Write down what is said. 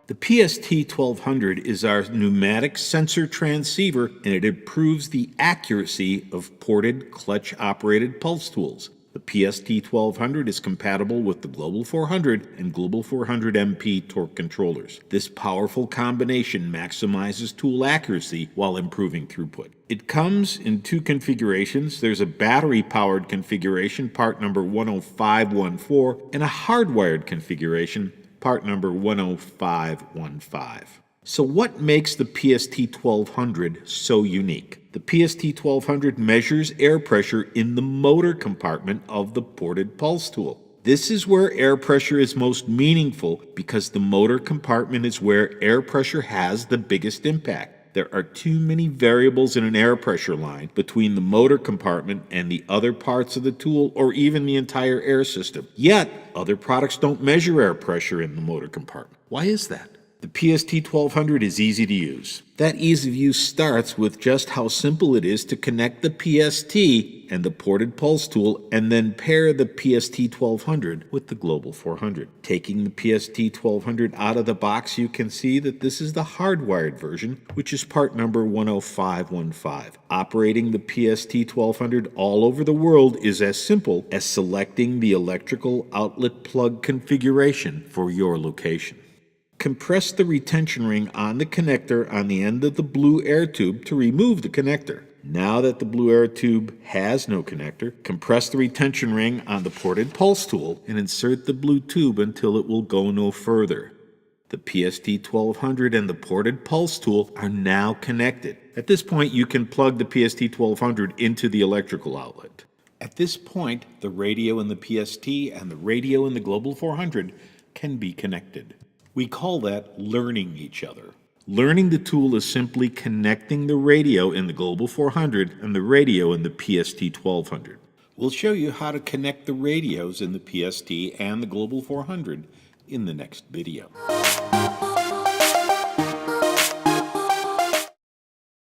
The PST-1200 is our pneumatic sensor transceiver, and it improves the accuracy of ported clutch-operated pulse tools. The PST-1200 is compatible with the Global 400 and Global 400 MP torque controllers. This powerful combination maximizes tool accuracy while improving throughput. It comes in two configurations. There's a battery-powered configuration, part number 10514, and a hardwired configuration, part number 10515. So what makes the PST-1200 so unique? The PST-1200 measures air pressure in the motor compartment of the ported pulse tool. This is where air pressure is most meaningful because the motor compartment is where air pressure has the biggest impact. There are too many variables in an air pressure line between the motor compartment and the other parts of the tool or even the entire air system. Yet, other products don't measure air pressure in the motor compartment. Why is that? The PST-1200 is easy to use. That ease of use starts with just how simple it is to connect the PST and the ported pulse tool and then pair the PST-1200 with the Global 400. Taking the PST-1200 out of the box, you can see that this is the hardwired version, which is part number 10515. Operating the PST-1200 all over the world is as simple as selecting the electrical outlet plug configuration for your location. Compress the retention ring on the connector on the end of the blue air tube to remove the connector. Now that the blue air tube has no connector, compress the retention ring on the ported pulse tool and insert the blue tube until it will go no further. The PST-1200 and the ported pulse tool are now connected. At this point, you can plug the PST-1200 into the electrical outlet. At this point, the radio in the PST and the radio in the Global 400 can be connected. We call that learning each other. Learning the tool is simply connecting the radio in the Global 400 and the radio in the PST-1200. We'll show you how to connect the radios in the PST and the Global 400 in the next video.